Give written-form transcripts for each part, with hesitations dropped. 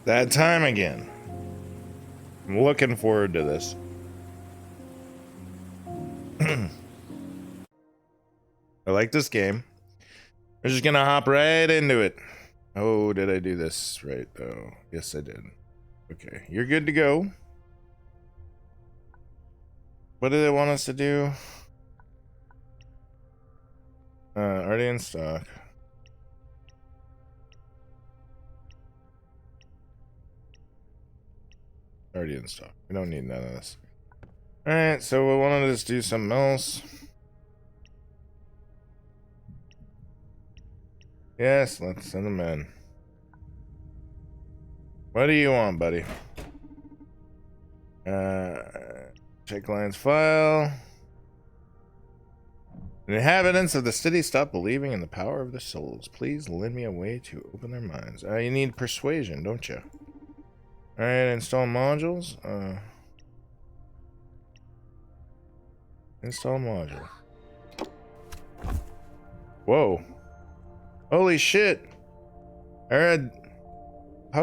That time again. I'm looking forward to this. I like this game. We're just gonna hop right into it. Oh, did I do this right though? Yes, I did. Okay, you're good to go. What do they want us to do? Already in stock. Already in stock. We don't need none of this. Alright, so we wanted to just do something else. Yes, let's send them in. What do you want, buddy? Check lines file. The inhabitants of the city stop believing in the power of the souls. Please lend me a way to open their minds. You need persuasion, don't you? Alright, install modules. Install module. Whoa. Holy shit. How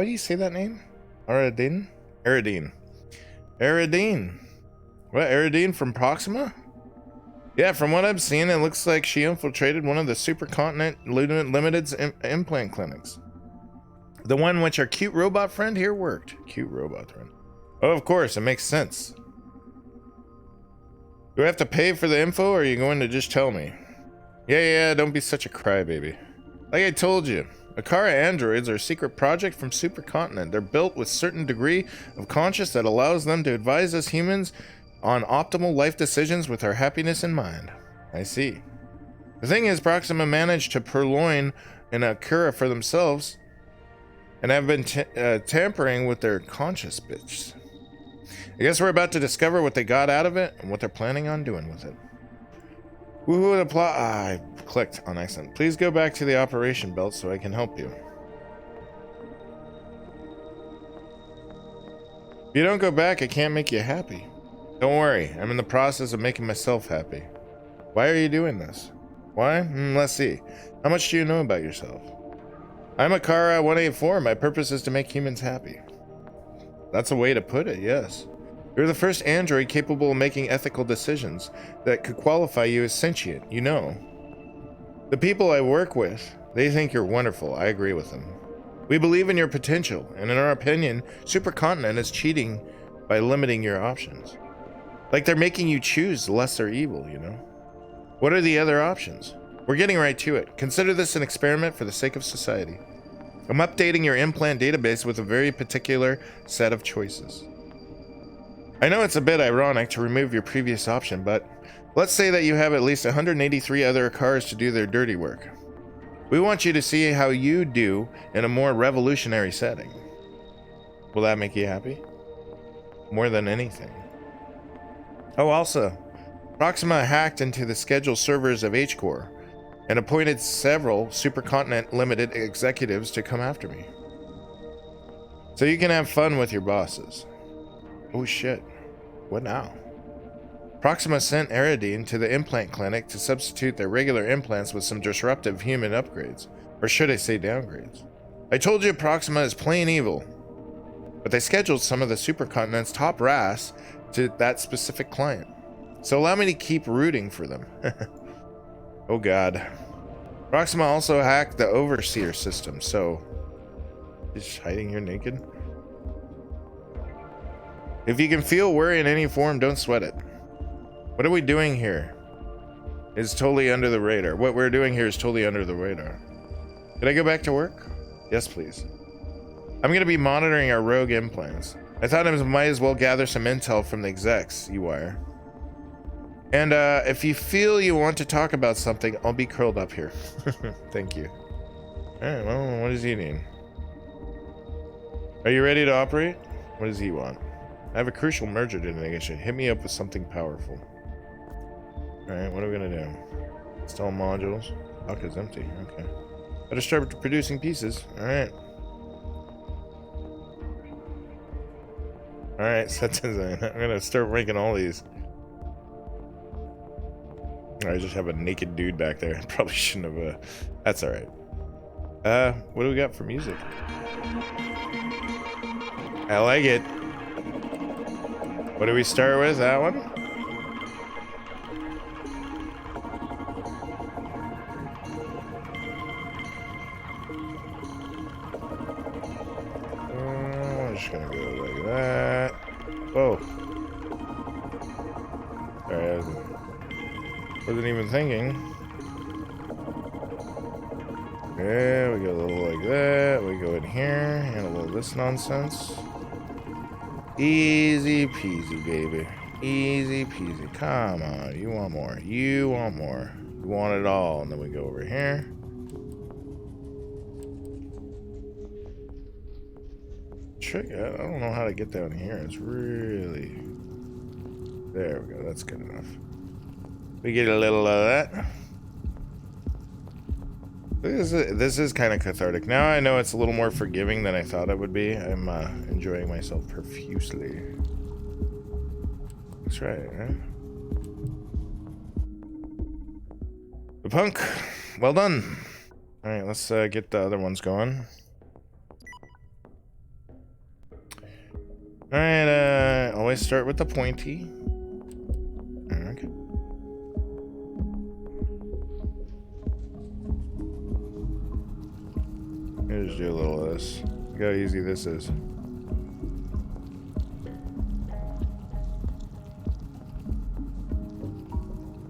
do you say that name? Aradine? Aradine. Aradine. What, Aradine from Proxima? Yeah, from what I've seen, it looks like she infiltrated one of the Supercontinent Limited's implant clinics. The one which our cute robot friend here worked. Cute robot friend. Oh, of course, it makes sense. Do I have to pay for the info, or are you going to just tell me? Yeah, don't be such a crybaby. Like I told you, Akara androids are a secret project from Supercontinent. They're built with a certain degree of conscience that allows them to advise us humans on optimal life decisions with our happiness in mind. I see. The thing is, Proxima managed to purloin an Akara for themselves and have been tampering with their conscious bits. I guess we're about to discover what they got out of it and what they're planning on doing with it. Woohoo, the plot. I clicked on accident. Please go back to the operation belt so I can help you. If you don't go back, I can't make you happy. Don't worry, I'm in the process of making myself happy. Why are you doing this? Why? Let's see. How much do you know about yourself? I'm Akara 184. My purpose is to make humans happy. That's a way to put it, yes. You're the first android capable of making ethical decisions that could qualify you as sentient, you know. The people I work with, they think you're wonderful. I agree with them. We believe in your potential, and in our opinion, Supercontinent is cheating by limiting your options. Like they're making you choose lesser evil, you know? What are the other options? We're getting right to it. Consider this an experiment for the sake of society. I'm updating your implant database with a very particular set of choices. I know it's a bit ironic to remove your previous option, but let's say that you have at least 183 other cars to do their dirty work. We want you to see how you do in a more revolutionary setting. Will that make you happy? More than anything. Oh, also, Proxima hacked into the scheduled servers of H-Core and appointed several Supercontinent Limited executives to come after me. So you can have fun with your bosses. Oh shit. What now? Proxima sent Aradine to the implant clinic to substitute their regular implants with some disruptive human upgrades. Or should I say downgrades? I told you Proxima is plain evil. But they scheduled some of the Supercontinent's top brass to that specific client. So allow me to keep rooting for them. Oh god. Proxima also hacked the Overseer system, so... Just hiding here naked? If you can feel worry in any form, don't sweat it. What are we doing here? It's totally under the radar. What we're doing here is totally under the radar. Can I go back to work? Yes, please. I'm going to be monitoring our rogue implants. I thought I might as well gather some intel from the execs, E-Wire. And if you feel you want to talk about something, I'll be curled up here. Thank you. Alright, well, what does he need? Are you ready to operate? What does he want? I have a crucial merger designation. Hit me up with something powerful. Alright, what are we gonna do? Install modules. Dock is empty. Okay. Better start producing pieces. Alright. Alright, set design. I'm gonna start making all these. I just have a naked dude back there. Probably shouldn't have, that's alright. What do we got for music? I like it. What do we start with? That one? I'm just gonna go like that. Whoa. Sorry, I wasn't even thinking. Yeah, we go a little like that. We go in here, handle this nonsense. Easy peasy, baby. Easy peasy. Come on, you want more. You want more. You want it all. And then we go over here. Trick. I don't know how to get down here. It's really... There we go. That's good enough. We get a little of that. This is kind of cathartic. Now I know it's a little more forgiving than I thought it would be. I'm enjoying myself profusely. That's right? The punk. Well done. All right, let's get the other ones going. All right, always start with the pointy. Okay. Just do a little of this. Look how easy this is.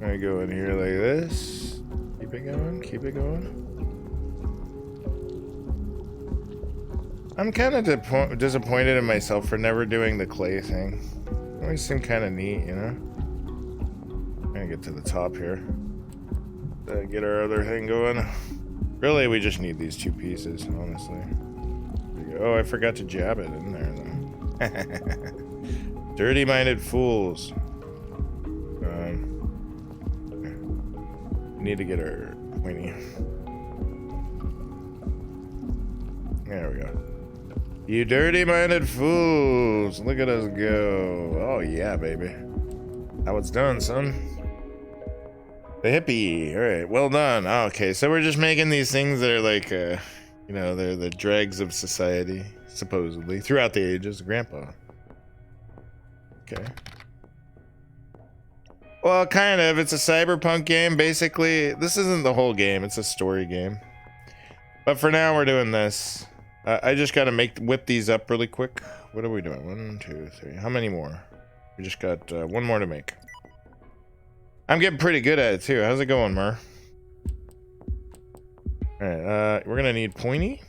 I go in here like this. Keep it going, keep it going. I'm kind of disappointed in myself for never doing the clay thing. It always seemed kind of neat, you know? I'm gonna get to the top here. Get our other thing going. Really, we just need these two pieces, honestly. Oh, I forgot to jab it in there, though. Dirty-minded fools. We need to get our pointy. There we go. You dirty-minded fools. Look at us go. Oh, yeah, baby. How it's done, son. The hippie. All right, well done. Oh, okay, so we're just making these things that are like, you know, they're the dregs of society, supposedly, throughout the ages. Grandpa. Okay. Well, kind of. It's a cyberpunk game, basically. This isn't the whole game. It's a story game. But for now, we're doing this. I just gotta whip these up really quick. What are we doing? 1, 2, 3. How many more? We just got one more to make. I'm getting pretty good at it, too. How's it going, Mur? Alright, we're gonna need pointy.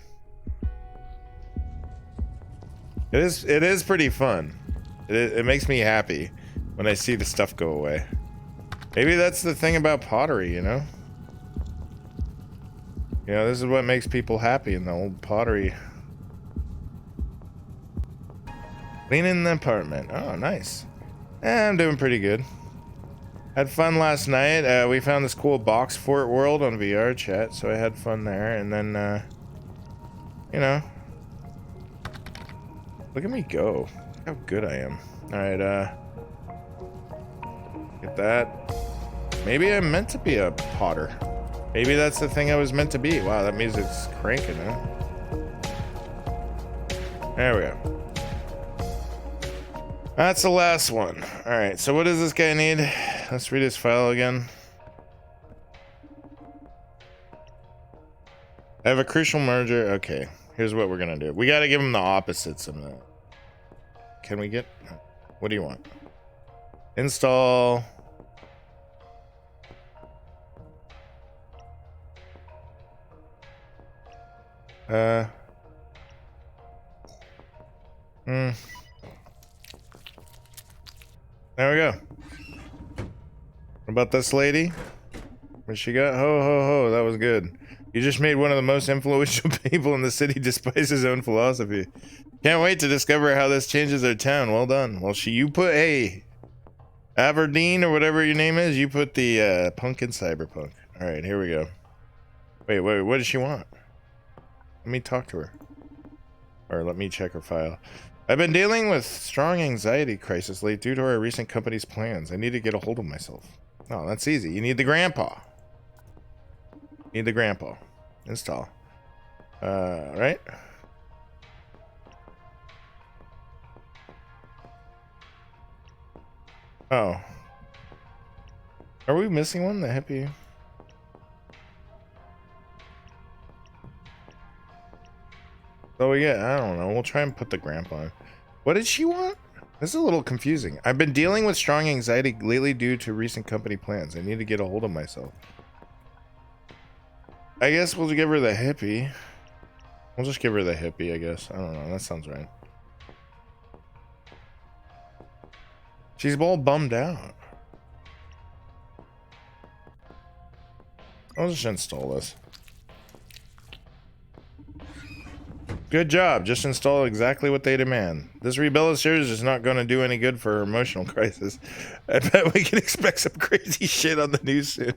It is pretty fun. It makes me happy when I see the stuff go away. Maybe that's the thing about pottery, you know? You know, this is what makes people happy in the old pottery. Cleaning the apartment. Oh, nice. I'm doing pretty good. Had fun last night. We found this cool box fort world on VR chat, so I had fun there. And then, you know, look at me go. Look how good I am. All right, get that. Maybe I'm meant to be a potter. Maybe that's the thing I was meant to be. Wow, that music's cranking, huh? There we go. That's the last one. All right, so what does this guy need? Let's read his file again. I have a crucial merger. Okay, here's what we're gonna do. We gotta give him the opposites of that. Can we get... What do you want? Install... There we go. What about this lady? What she got? Ho, ho, ho. That was good. You just made one of the most influential people in the city despite his own philosophy. Can't wait to discover how this changes our town. Well done. Well, you put, hey, Aberdeen or whatever your name is, you put the punk in cyberpunk. All right, here we go. Wait, what does she want? Let me talk to her. Or let me check her file. I've been dealing with strong anxiety crisis lately due to our recent company's plans. I need to get a hold of myself. Oh, that's easy. You need the grandpa. Need the grandpa. Install. Right? Oh. Are we missing one? The hippie? So we get, I don't know. We'll try and put the grandpa on. What did she want? This is a little confusing. I've been dealing with strong anxiety lately due to recent company plans. I need to get a hold of myself. I guess we'll give her the hippie. We'll just give her the hippie, I guess. I don't know. That sounds right. She's all bummed out. I'll just install this. Good job. Just install exactly what they demand. This rebuild of series is not going to do any good for her emotional crisis. I bet we can expect some crazy shit on the news soon.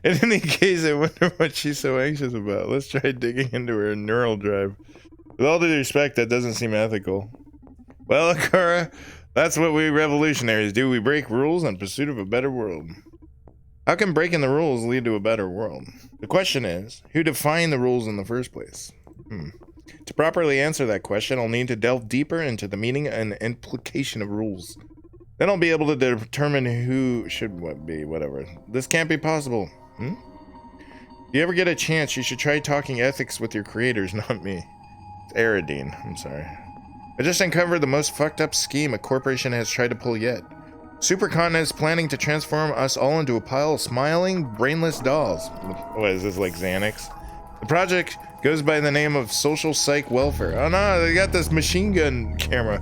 In any case, I wonder what she's so anxious about. Let's try digging into her neural drive. With all due respect, that doesn't seem ethical. Well, Akara, that's what we revolutionaries do. We break rules in pursuit of a better world. How can breaking the rules lead to a better world? The question is, who defined the rules in the first place? To properly answer that question, I'll need to delve deeper into the meaning and implication of rules. Then I'll be able to determine who should what be, whatever. This can't be possible. If you ever get a chance, you should try talking ethics with your creators, not me. It's Aradine. I'm sorry. I just uncovered the most fucked up scheme a corporation has tried to pull yet. Supercontinent is planning to transform us all into a pile of smiling, brainless dolls. What is this, like Xanax? The project goes by the name of Social Psych Welfare. Oh no, they got this machine gun camera.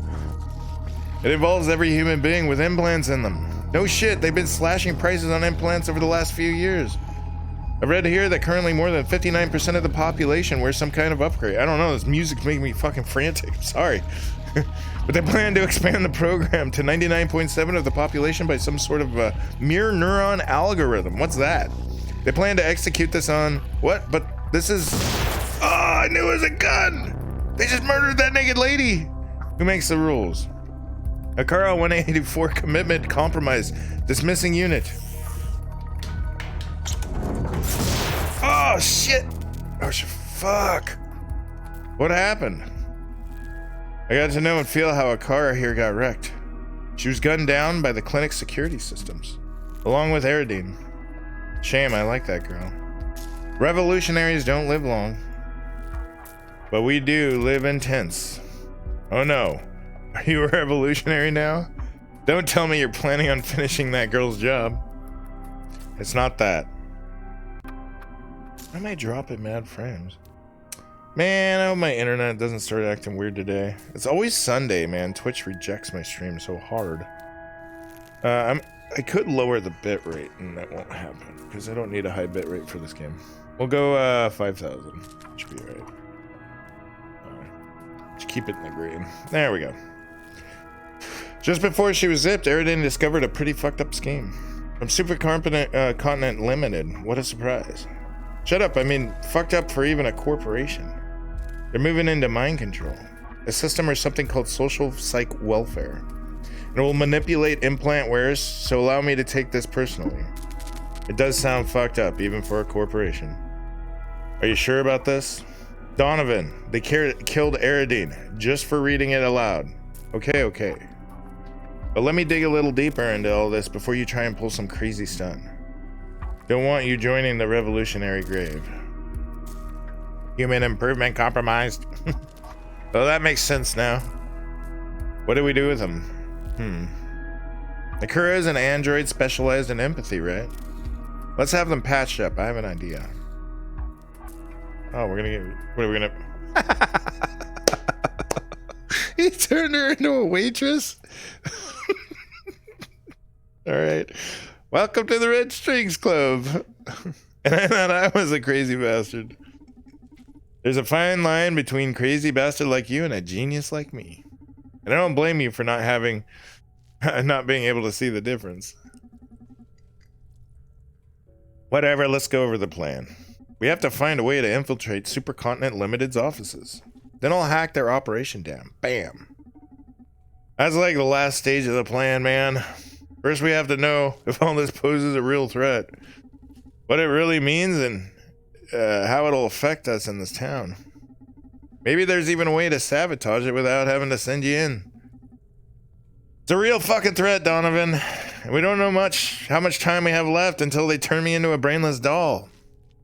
It involves every human being with implants in them. No shit, they've been slashing prices on implants over the last few years. I've read here that currently more than 59% of the population wears some kind of upgrade. I don't know, this music's making me fucking frantic. I'm sorry. But they plan to expand the program to 99.7% of the population by some sort of mirror neuron algorithm. What's that? They plan to execute this on... What? But this is... Oh, I knew it was a gun! They just murdered that naked lady! Who makes the rules? Akara 184 commitment compromise. Dismissing unit. Oh, shit! Oh, fuck. What happened? I got to know and feel how Akara here got wrecked. She was gunned down by the clinic's security systems, along with Aradine. Shame, I like that girl. Revolutionaries don't live long. But we do live in tents. Oh no. Are you a revolutionary now? Don't tell me you're planning on finishing that girl's job. It's not that. I might drop it mad frames. Man, I hope my internet doesn't start acting weird today. It's always Sunday, man. Twitch rejects my stream so hard. I could lower the bit rate, and that won't happen because I don't need a high bit rate for this game. We'll go 5,000. Should be right. Just keep it in the green. There we go. Just before she was zipped, Aradine discovered a pretty fucked up scheme. From Supercontinent Limited. What a surprise. Shut up, I mean, fucked up for even a corporation. They're moving into mind control. A system or something called Social Psych Welfare. It will manipulate implant wearers, so allow me to take this personally. It does sound fucked up, even for a corporation. Are you sure about this? Donovan, they killed Aradine just for reading it aloud. Okay. But let me dig a little deeper into all this before you try and pull some crazy stunt. Don't want you joining the revolutionary grave. Human improvement compromised. Well, that makes sense now. What do we do with him? Akura is an android specialized in empathy, right? Let's have them patched up. I have an idea. Oh, we're gonna get... What are we gonna... He turned her into a waitress? Alright. Welcome to the Red Strings Club. And I thought I was a crazy bastard. There's a fine line between crazy bastard like you and a genius like me. And I don't blame you for not being able to see the difference. Whatever, let's go over the plan. We have to find a way to infiltrate Supercontinent Limited's offices. Then I'll hack their operation down. Bam. That's like the last stage of the plan, man. First we have to know if all this poses a real threat. What it really means and how it'll affect us in this town. Maybe there's even a way to sabotage it without having to send you in. It's a real fucking threat, Donovan. We don't know how much time we have left until they turn me into a brainless doll.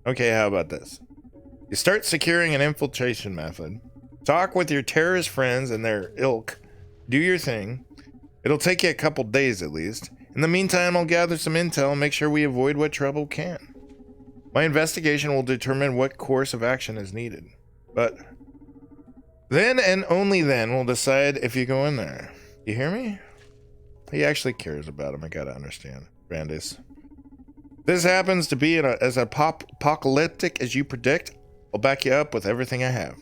Okay, how about this? You start securing an infiltration method. Talk with your terrorist friends and their ilk. Do your thing. It'll take you a couple days at least. In the meantime, I'll gather some intel and make sure we avoid what trouble can. My investigation will determine what course of action is needed. But then and only then we'll decide if you go in there. You hear me? He actually cares about him, I gotta understand. Brandis. This happens to be as apocalyptic as you predict. I'll back you up with everything I have.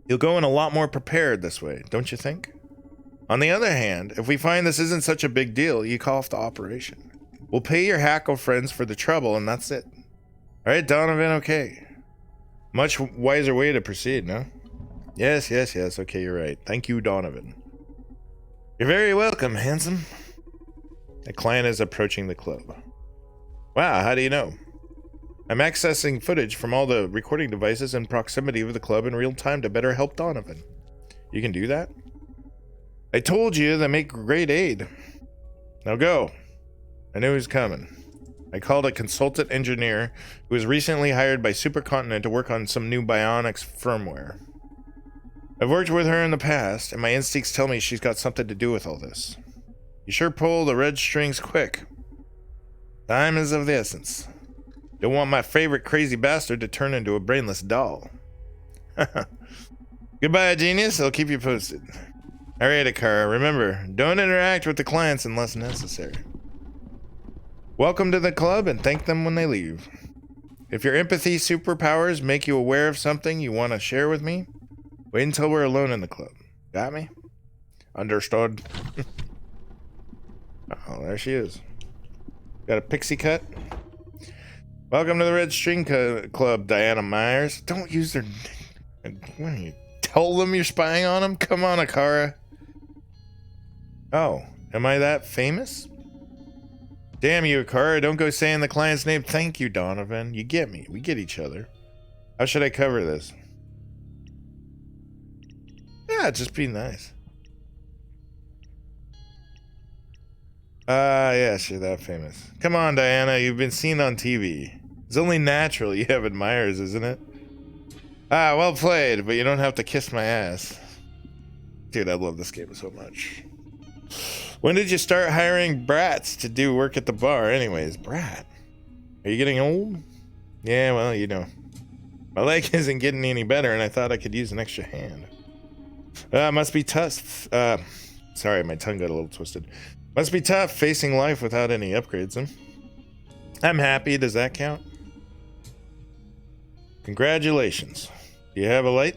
You'll go in a lot more prepared this way, don't you think? On the other hand, if we find this isn't such a big deal, you call off the operation. We'll pay your hackle friends for the trouble, and that's it. Alright, Donovan, okay. Much wiser way to proceed, no? Yes, okay, you're right. Thank you, Donovan. You're very welcome, handsome. A client is approaching the club. Wow, how do you know? I'm accessing footage from all the recording devices in proximity of the club in real time to better help Donovan. You can do that? I told you they make great aid. Now go. I knew he was coming. I called a consultant engineer who was recently hired by Supercontinent to work on some new bionics firmware. I've worked with her in the past, and my instincts tell me she's got something to do with all this. You sure pull the red strings quick. Time is of the essence. Don't want my favorite crazy bastard to turn into a brainless doll. Goodbye, genius. I'll keep you posted. Alright, Akara, remember, don't interact with the clients unless necessary. Welcome to the club and thank them when they leave. If your empathy superpowers make you aware of something you want to share with me, wait until we're alone in the club. Got me? Understood. Oh, there she is. Got a pixie cut. Welcome to the Red String Club, Diana Myers. Don't use their... What do you tell them you're spying on them? Come on, Akara. Oh, am I that famous? Damn you, Akara. Don't go saying the client's name. Thank you, Donovan. You get me. We get each other. How should I cover this? Yeah, just be nice. Yes, you're that famous. Come on, Diana. You've been seen on TV. It's only natural you have admirers, isn't it? Ah, well played, but you don't have to kiss my ass. Dude, I love this game so much. When did you start hiring brats to do work at the bar? Anyways, brat. Are you getting old? Yeah, well, you know. My leg isn't getting any better, and I thought I could use an extra hand. Must be tough. Sorry, my tongue got a little twisted. Must be tough facing life without any upgrades, huh? I'm happy. Does that count? Congratulations. Do you have a light?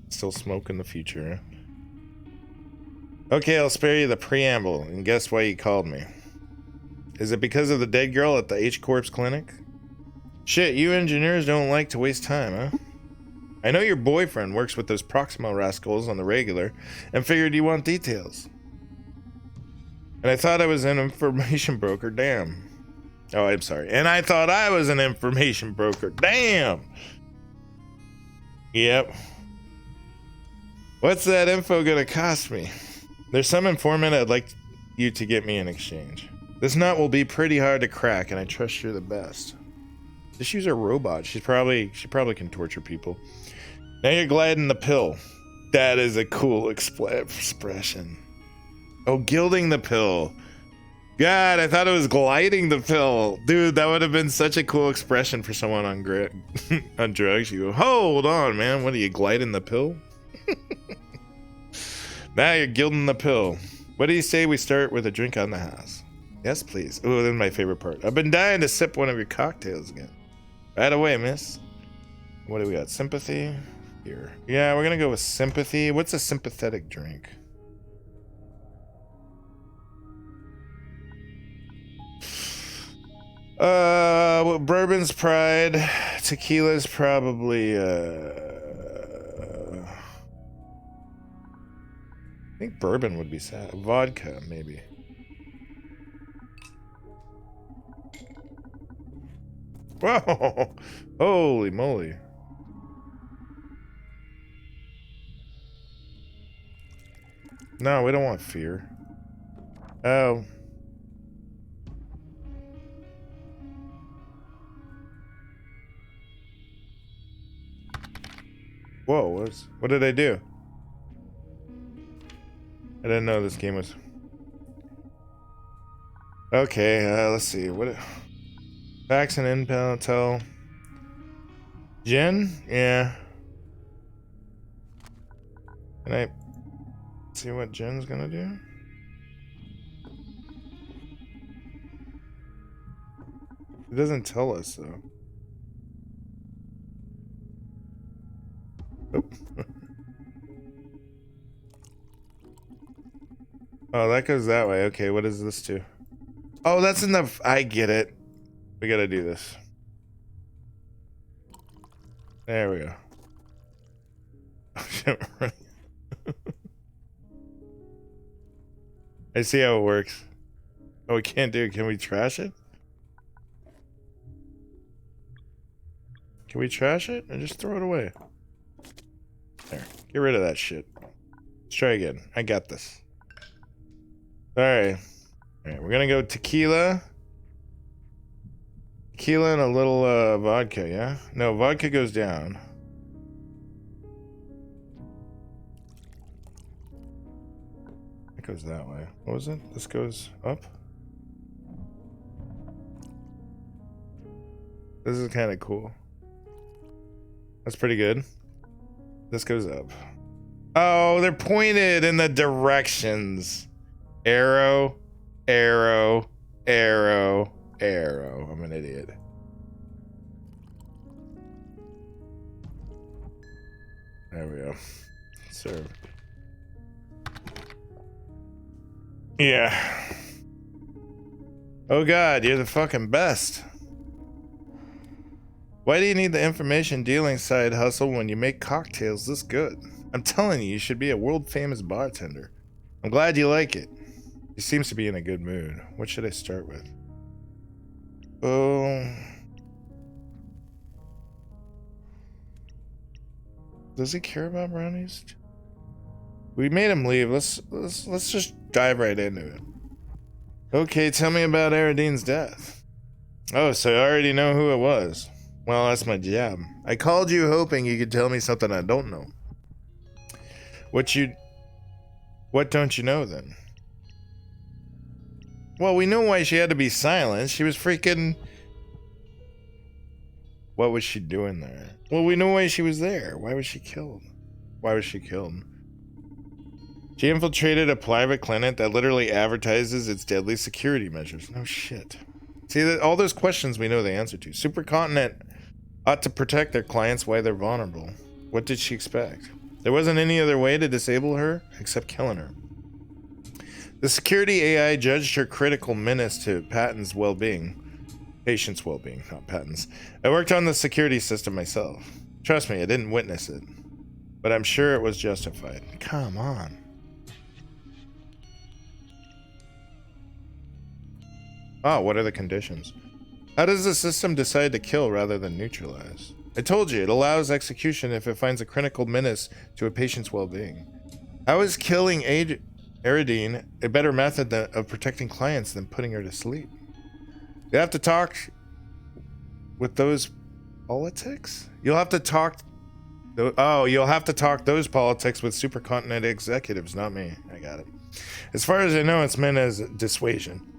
Still smoke in the future, huh? Okay, I'll spare you the preamble, and guess why you called me. Is it because of the dead girl at the H-Corp's clinic? Shit, you engineers don't like to waste time, huh? I know your boyfriend works with those Proxima rascals on the regular, and figured you want details. And I thought I was an information broker, damn. Oh, I'm sorry. And I thought I was an information broker, damn! Yep. What's that info gonna cost me? There's some informant I'd like you to get me in exchange. This nut will be pretty hard to crack, and I trust you're the best. Just use a robot. She probably can torture people. Now you're gliding the pill. That is a cool expression. Oh, gilding the pill. God, I thought it was gliding the pill. Dude, that would have been such a cool expression for someone on on drugs. You go, hold on, man. What are you, gliding the pill? Now you're gilding the pill. What do you say we start with a drink on the house? Yes, please. Oh, this is my favorite part. I've been dying to sip one of your cocktails again. Right away, miss. What do we got? Sympathy? Here. Yeah, we're gonna go with sympathy. What's a sympathetic drink? Well, bourbon's pride. Tequila's probably, I think bourbon would be sad. Vodka, maybe. Whoa! Holy moly. No, we don't want fear. Oh. Whoa, what did I do? I didn't know this game was... Okay, let's see. What... Facts and intel. Jen? Yeah. Can I see what Jen's gonna do? It doesn't tell us, though. Oop. Oh, that goes that way. Okay, what does this do? Oh, that's enough. I get it. We gotta do this. There we go. I see how it works. Oh, we can't do it. Can we trash it? Can we trash it and just throw it away? There. Get rid of that shit. Let's try again. I got this. Alright. Alright, we're gonna go tequila. Tequila and a little vodka, yeah? No, vodka goes down. It goes that way. What was it? This goes up? This is kind of cool. That's pretty good. This goes up. Oh, they're pointed in the directions. Arrow, arrow, arrow, arrow. I'm an idiot. There we go. Serve. Yeah. Oh God, you're the fucking best. Why do you need the information dealing side hustle when you make cocktails this good? I'm telling you, you should be a world famous bartender. I'm glad you like it. He seems to be in a good mood. What should I start with? Oh. Does he care about brownies? We made him leave. Let's just dive right into it. Okay, tell me about Aradine's death. Oh, so I already know who it was. Well, that's my job. I called you hoping you could tell me something I don't know. What don't you know then? Well, we know why she had to be silent. She was freaking... What was she doing there? Well, we know why she was there. Why was she killed? Why was she killed? She infiltrated a private clinic that literally advertises its deadly security measures. No shit. See, all those questions we know the answer to. Supercontinent ought to protect their clients while they're vulnerable. What did she expect? There wasn't any other way to disable her except killing her. The security AI judged her critical menace to Patton's well-being. Patient's well-being, not Patton's. I worked on the security system myself. Trust me, I didn't witness it. But I'm sure it was justified. Come on. Oh, what are the conditions? How does the system decide to kill rather than neutralize? I told you, it allows execution if it finds a critical menace to a patient's well-being. How is killing Aradine a better method of protecting clients than putting her to sleep? You have to talk with those politics? You'll have to talk... you'll have to talk those politics with supercontinent executives, not me. I got it. As far as I know, it's meant as dissuasion.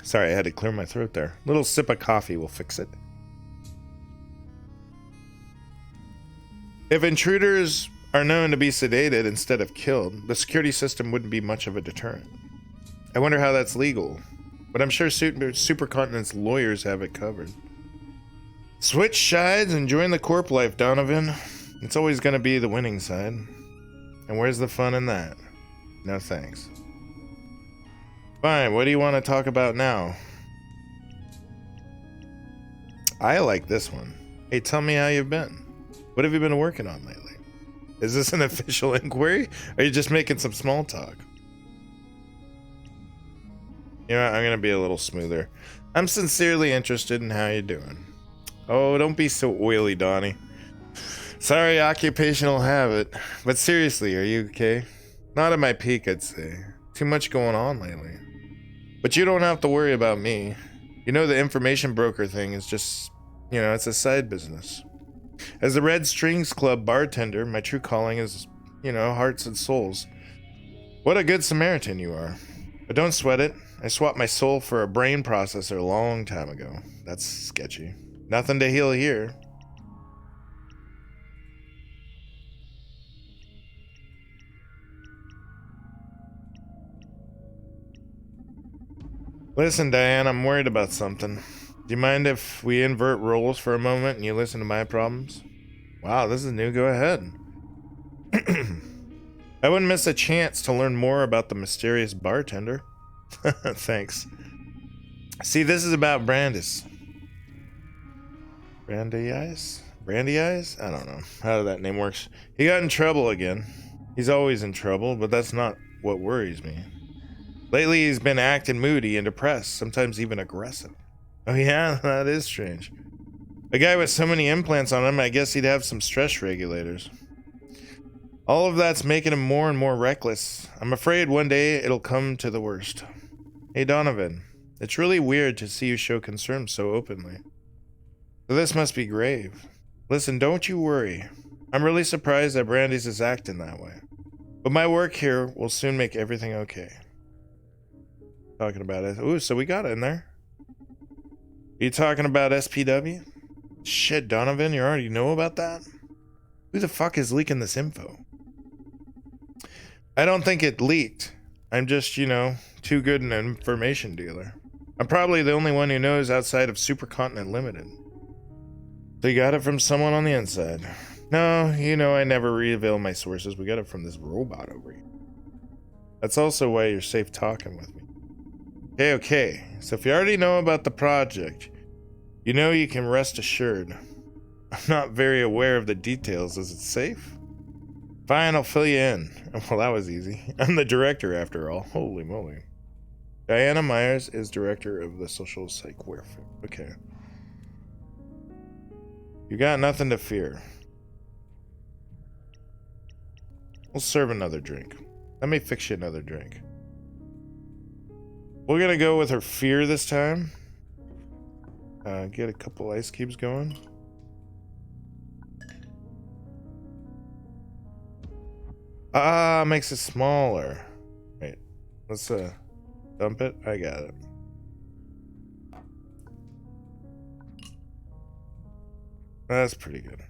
Sorry, I had to clear my throat there. Little sip of coffee will fix it. If intruders are known to be sedated instead of killed, the security system wouldn't be much of a deterrent. I wonder how that's legal, but I'm sure Supercontinent's lawyers have it covered. Switch sides and join the corp life, Donovan. It's always going to be the winning side. And where's the fun in that? No thanks. Fine, what do you want to talk about now? I like this one. Hey, tell me how you've been. What have you been working on lately? Is this an official inquiry? Or are you just making some small talk? You know what, I'm gonna be a little smoother. I'm sincerely interested in how you're doing. Oh, don't be so oily, Donnie. Sorry, occupational habit. But seriously, are you okay? Not at my peak, I'd say. Too much going on lately. But you don't have to worry about me. You know, the information broker thing is just, it's a side business. As the Red Strings Club bartender, my true calling is, hearts and souls. What a good Samaritan you are. But don't sweat it. I swapped my soul for a brain processor a long time ago. That's sketchy. Nothing to heal here. Listen, Diane, I'm worried about something. Do you mind if we invert roles for a moment and you listen to my problems? Wow, this is new. Go ahead. I wouldn't miss a chance to learn more about the mysterious bartender. Thanks. See, this is about Brandis. Brandy Eyes? Brandy Eyes? I don't know how that name works. He got in trouble again. He's always in trouble, but that's not what worries me. Lately, he's been acting moody and depressed, sometimes even aggressive. Oh yeah, that is strange. A guy with so many implants on him, I guess he'd have some stress regulators. All of that's making him more and more reckless. I'm afraid one day it'll come to the worst. Hey Donovan, it's really weird to see you show concern so openly. So this must be grave. Listen, don't you worry. I'm really surprised that Brandy's is acting that way. But my work here will soon make everything okay. Talking about it. Ooh, so we got it in there. Are you talking about SPW? Shit, Donovan, you already know about that? Who the fuck is leaking this info? I don't think it leaked. I'm just, too good an information dealer. I'm probably the only one who knows outside of Supercontinent Limited. So you got it from someone on the inside. No, I never reveal my sources. We got it from this robot over here. That's also why you're safe talking with me. Okay. So if you already know about the project, you can rest assured. I'm not very aware of the details. Is it safe? Fine, I'll fill you in. Well, that was easy. I'm the director after all. Holy moly. Diana Myers is director of the social psych welfare. Okay. You got nothing to fear. We'll serve another drink. Let me fix you another drink. We're gonna go with her fear this time. Get a couple ice cubes going. Makes it smaller. Wait, let's dump it. I got it. That's pretty good.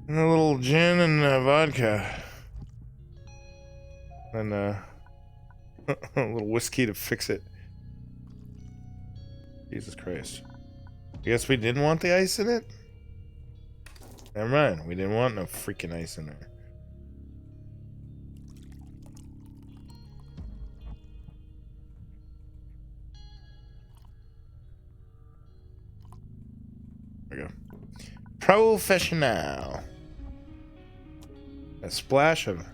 And a little gin and vodka. And a little whiskey to fix it. Jesus Christ. I guess we didn't want the ice in it? Never mind. We didn't want no freaking ice in there. There we go. Professional. A splash of...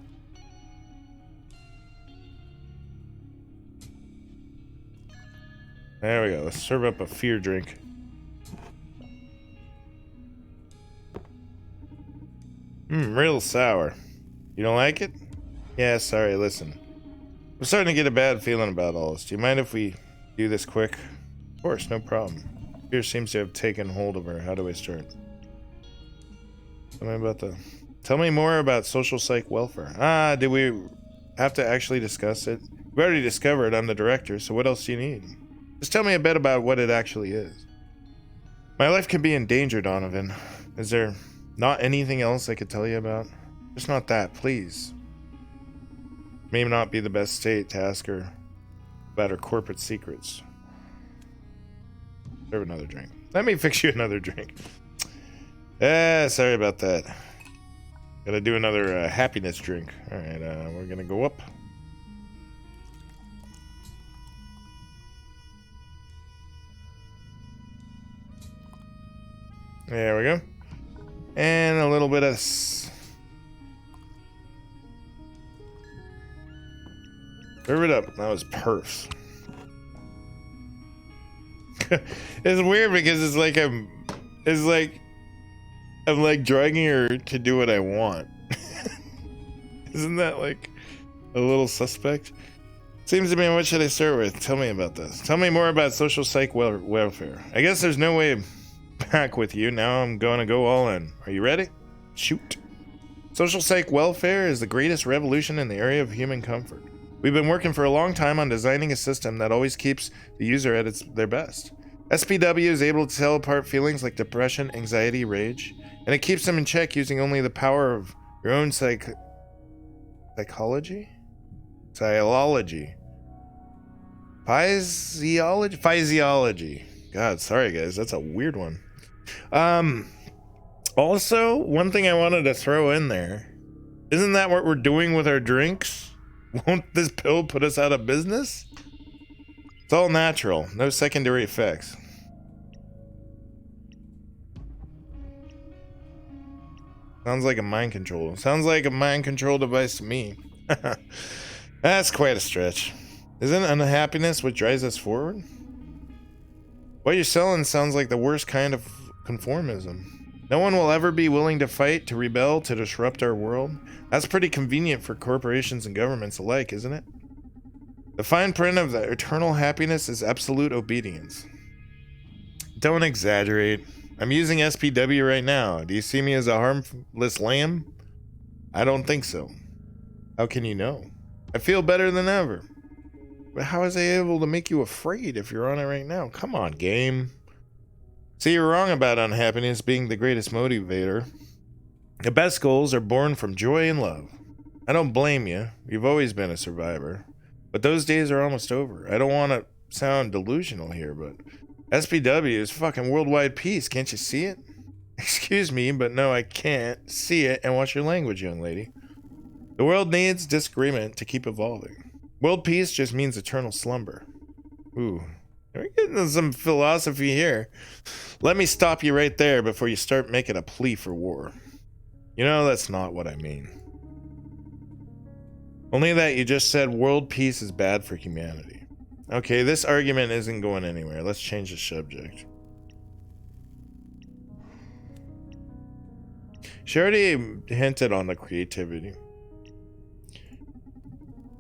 There we go. Let's serve up a fear drink. Real sour. You don't like it? Yeah, sorry, listen. I'm starting to get a bad feeling about all this. Do you mind if we do this quick? Of course, no problem. Fear seems to have taken hold of her. How do I start? Tell me more about social psych welfare. Did we have to actually discuss it? We already discovered I'm the director, so what else do you need? Just tell me a bit about what it actually is. My life could be in danger, Donovan. Is there not anything else I could tell you about? Just not that, please. May not be the best state to ask her about her corporate secrets. Serve another drink. Let me fix you another drink. Sorry about that. Gotta do another happiness drink. Alright, we're gonna go up. There we go. And a little bit of Serve it up. That was perfs. It's weird because it's like I'm like dragging her to do what I want. Isn't that like a little suspect? Seems to me, what should I start with? Tell me about this. Tell me more about social psych welfare. I guess there's no way back with you. Now I'm going to go all in. Are you ready? Shoot. Social psych welfare is the greatest revolution in the area of human comfort. We've been working for a long time on designing a system that always keeps the user at their best. SPW is able to tell apart feelings like depression, anxiety, rage, and it keeps them in check using only the power of your own psychology? Physiology. God, sorry guys, that's a weird one. Also, one thing I wanted to throw in there, isn't that what we're doing with our drinks? Won't this pill put us out of business? It's all natural, no secondary effects. Sounds like a mind control. Sounds like a mind control device to me. That's quite a stretch. Isn't unhappiness what drives us forward? What you're selling sounds like the worst kind of conformism. No one will ever be willing to fight, to rebel, to disrupt our world. That's pretty convenient for corporations and governments alike, isn't it? The fine print of the eternal happiness is absolute obedience. Don't exaggerate. I'm using SPW right now. Do you see me as a harmless lamb? I don't think so. How can you know? I feel better than ever. But how is I able to make you afraid if you're on it right now? Come on, game. See, you're wrong about unhappiness being the greatest motivator. The best goals are born from joy and love. I don't blame you. You've always been a survivor. But those days are almost over. I don't want to sound delusional here, but SPW is fucking worldwide peace. Can't you see it? Excuse me, but no, I can't see it. And watch your language, young lady. The world needs disagreement to keep evolving. World peace just means eternal slumber. Ooh, we're getting some philosophy here. Let me stop you right there before you start making a plea for war. You know, that's not what I mean. Only that you just said world peace is bad for humanity. Okay, this argument isn't going anywhere. Let's change the subject. She already hinted on the creativity.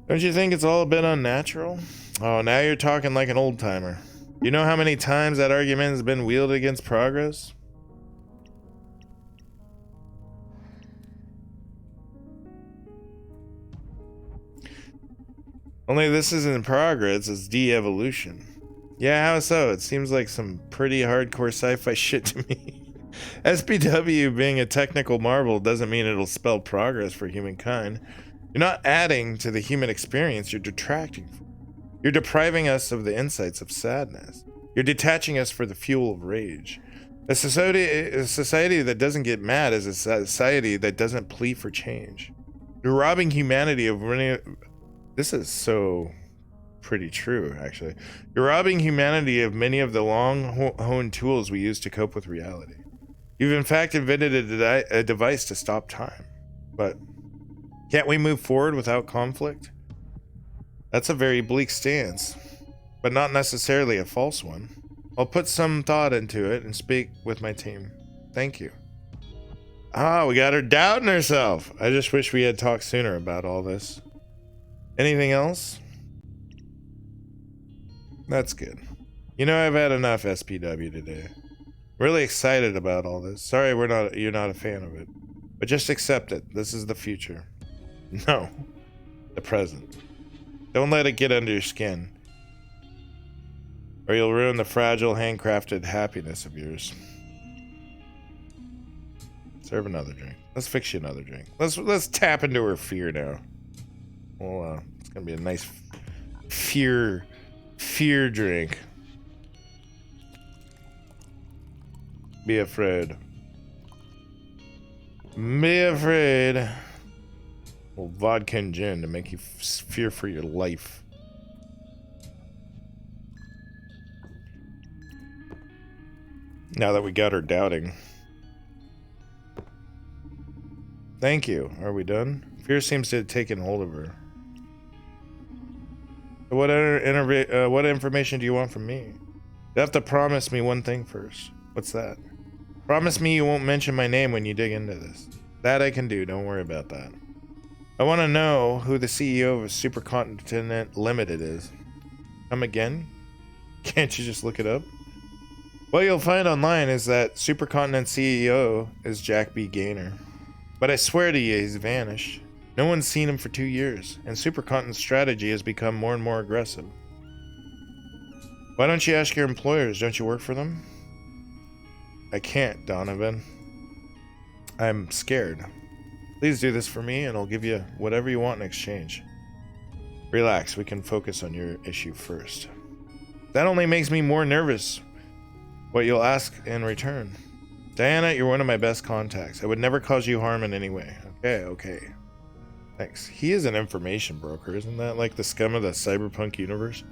Don't you think it's all a bit unnatural? Oh, now you're talking like an old-timer. You know how many times that argument has been wielded against progress? Only this isn't progress, it's de-evolution. Yeah, how so? It seems like some pretty hardcore sci-fi shit to me. SPW being a technical marvel doesn't mean it'll spell progress for humankind. You're not adding to the human experience, you're detracting from it. You're depriving us of the insights of sadness. You're detaching us for the fuel of rage. A society that doesn't get mad is a society that doesn't plead for change. You're robbing humanity of this is so pretty true, actually. You're robbing humanity of many of the long-honed tools we use to cope with reality. You've in fact invented a device to stop time. But can't we move forward without conflict? That's a very bleak stance, but not necessarily a false one. I'll put some thought into it and speak with my team. Thank you. Ah, we got her doubting herself. I just wish we had talked sooner about all this. Anything else? That's good. You know, I've had enough SPW today. Really excited about all this. Sorry you're not a fan of it. But just accept it. This is the future. No. The present. Don't let it get under your skin. Or you'll ruin the fragile, handcrafted happiness of yours. Serve another drink. Let's fix you another drink. Let's tap into her fear now. Well, it's gonna be a nice fear drink. Be afraid. Be afraid. Well, vodka and gin to make you fear for your life. Now that we got her doubting. Thank you. Are we done? Fear seems to have taken hold of her. So what information do you want from me? You have to promise me one thing first. What's that? Promise me you won't mention my name when you dig into this. That I can do, don't worry about that. I want to know who the CEO of a Supercontinent Limited is. Come again? Can't you just look it up? What you'll find online is that Supercontinent CEO is Jack B. Gaynor. But I swear to you, he's vanished. No one's seen him for 2 years, and Supercontinent's strategy has become more and more aggressive. Why don't you ask your employers? Don't you work for them? I can't, Donovan. I'm scared. Please do this for me, and I'll give you whatever you want in exchange. Relax, we can focus on your issue first. That only makes me more nervous. What you'll ask in return. Diana, you're one of my best contacts. I would never cause you harm in any way. Okay. Thanks. He is an information broker, isn't that like the scum of the cyberpunk universe?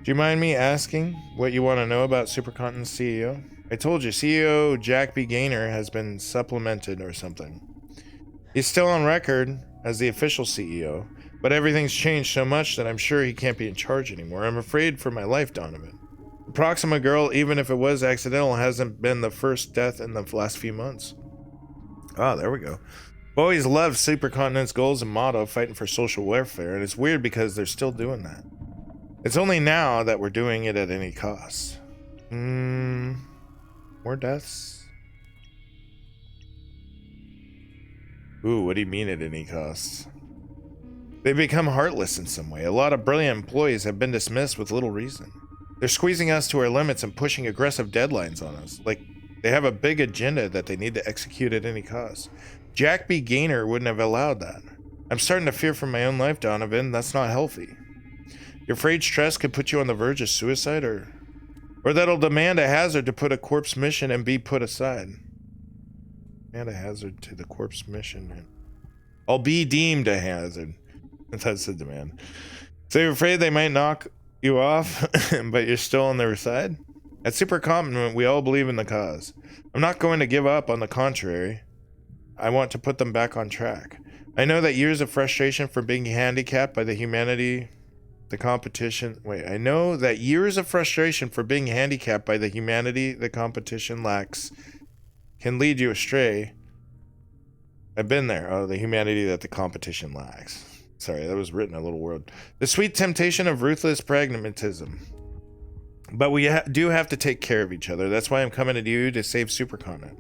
Do you mind me asking what you want to know about Supercontinent's CEO? I told you, CEO Jack B. Gaynor has been supplemented or something. He's still on record as the official CEO, but everything's changed so much that I'm sure he can't be in charge anymore. I'm afraid for my life, Donovan. The Proxima girl, even if it was accidental, hasn't been the first death in the last few months. Ah, there we go. I've always loved Supercontinent's goals and motto, fighting for social welfare, and it's weird because they're still doing that. It's only now that we're doing it at any cost. More deaths? Ooh, what do you mean at any cost? They've become heartless in some way. A lot of brilliant employees have been dismissed with little reason. They're squeezing us to our limits and pushing aggressive deadlines on us. Like, they have a big agenda that they need to execute at any cost. Jack B. Gaynor wouldn't have allowed that. I'm starting to fear for my own life, Donovan. That's not healthy. You're afraid stress could put you on the verge of suicide, or that'll demand a hazard to put a corpse mission and be put aside. Demand a hazard to the corpse mission. I'll be deemed a hazard. That's the demand. So you're afraid they might knock you off, but you're still on their side? At Supercontinent, we all believe in the cause. I'm not going to give up, on the contrary. I want to put them back on track. I know that years of frustration from being handicapped by the humanity... the competition the competition lacks can lead you astray. I've been there. Oh, the humanity that the competition lacks. Sorry, that was written a little word. The sweet temptation of ruthless pragmatism. But we do have to take care of each other. That's why I'm coming to you to save Supercontinent.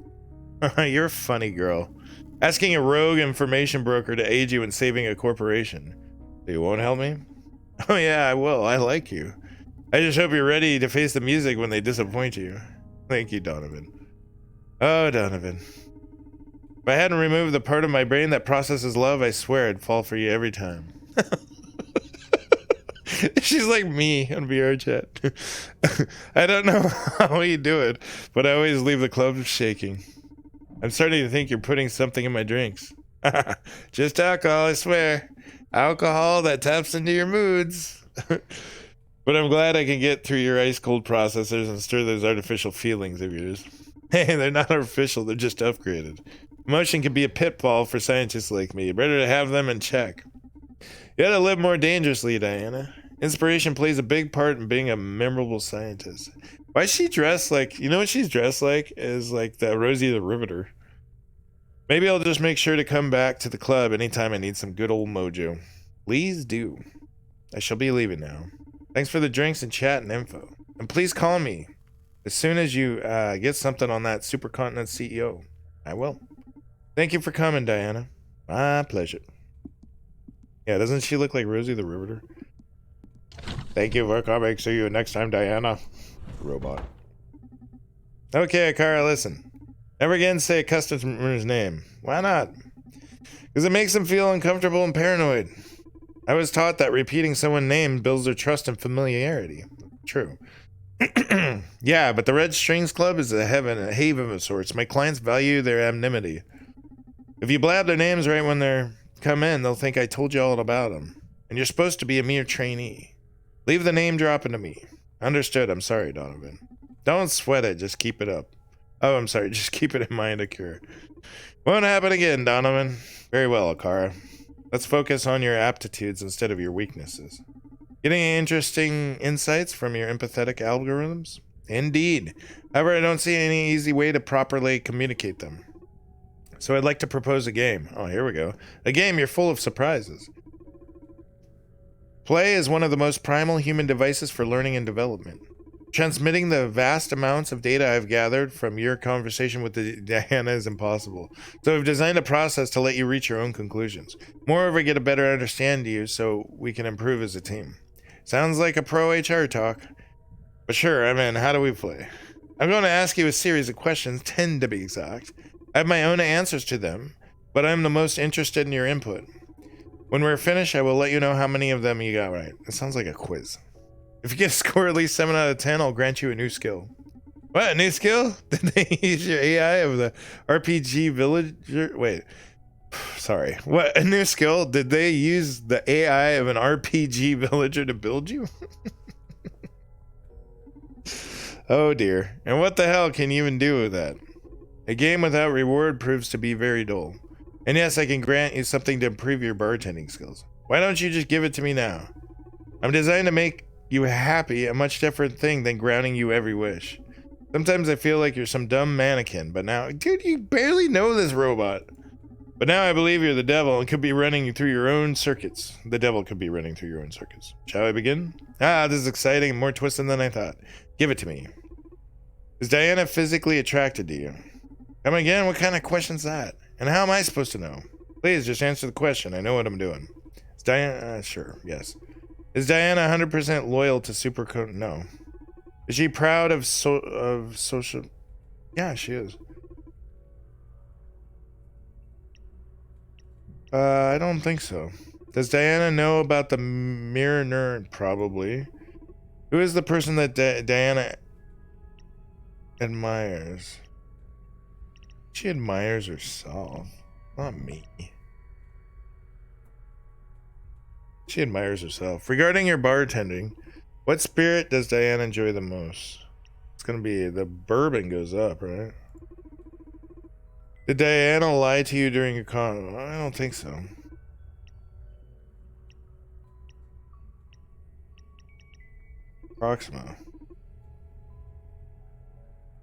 You're a funny girl. Asking a rogue information broker to aid you in saving a corporation. You won't help me? Oh yeah, I will. I like you. I just hope you're ready to face the music when they disappoint you. Thank you, Donovan. Oh, Donovan. If I hadn't removed the part of my brain that processes love, I swear I'd fall for you every time. She's like me on VR chat. I don't know how you do it, but I always leave the club shaking. I'm starting to think you're putting something in my drinks. Just alcohol, I swear. Alcohol that taps into your moods. But I'm glad I can get through your ice cold processors and stir those artificial feelings of yours. Hey, they're not artificial, they're just upgraded. Emotion can be a pitfall for scientists like me. Better to have them in check. You gotta live more dangerously, Diana. Inspiration plays a big part in being a memorable scientist. Why is she dressed like, you know what she's dressed like? Is like the Rosie the Riveter. Maybe I'll just make sure to come back to the club anytime I need some good old mojo. Please do. I shall be leaving now. Thanks for the drinks and chat and info. And please call me as soon as you get something on that Supercontinent CEO. I will. Thank you for coming, Diana. My pleasure. Yeah, doesn't she look like Rosie the Riveter? Thank you for coming. See you next time, Diana. Robot. Okay, Akara, listen. Never again say a customer's name. Why not? Because it makes them feel uncomfortable and paranoid. I was taught that repeating someone's name builds their trust and familiarity. True. Yeah, but the Red Strings Club is a haven of sorts. My clients value their anonymity. If you blab their names right when they come in, they'll think I told you all about them. And you're supposed to be a mere trainee. Leave the name dropping to me. Understood. I'm sorry, Donovan. Don't sweat it. Just keep it up. Oh, I'm sorry. Just keep it in mind, Akira. Won't happen again, Donovan. Very well, Akara. Let's focus on your aptitudes instead of your weaknesses. Getting interesting insights from your empathetic algorithms? Indeed. However, I don't see any easy way to properly communicate them. So I'd like to propose a game. Oh, here we go. A game you're full of surprises. Play is one of the most primal human devices for learning and development. Transmitting the vast amounts of data I've gathered from your conversation with Diana is impossible. So I've designed a process to let you reach your own conclusions. Moreover, get a better understanding of you so we can improve as a team. Sounds like a pro HR talk. But sure, I'm in. How do we play? I'm going to ask you a series of questions, 10 to be exact. I have my own answers to them, but I'm the most interested in your input. When we're finished, I will let you know how many of them you got right. It sounds like a quiz. If you get a score at least 7 out of 10, I'll grant you a new skill. What, a new skill? Did they use your AI of the RPG villager? Wait, sorry. What, a new skill? Did they use the AI of an RPG villager to build you? Oh dear. And what the hell can you even do with that? A game without reward proves to be very dull. And yes, I can grant you something to improve your bartending skills. Why don't you just give it to me now? I'm designed to make you happy, a much different thing than granting you every wish. Sometimes I feel like you're some dumb mannequin, but now, dude, you barely know this robot. But now I believe you're the devil and could be running through your own circuits. The devil could be running through your own circuits. Shall I begin? Ah, this is exciting and more twisted than I thought. Give it to me. Is Diana physically attracted to you? Come again? What kind of question's that? And how am I supposed to know? Please, just answer the question. I know what I'm doing. Is Diana... sure, yes. Is Diana 100% loyal to Supercode? No. Is she proud of social... Yeah, she is. I don't think so. Does Diana know about the mirror nerd? Probably. Who is the person that Diana admires? She admires herself, not me. She admires herself. Regarding your bartending, what spirit does Diana enjoy the most? It's gonna be the bourbon goes up, right? Did Diana lie to you during your con? I don't think so. Proxima.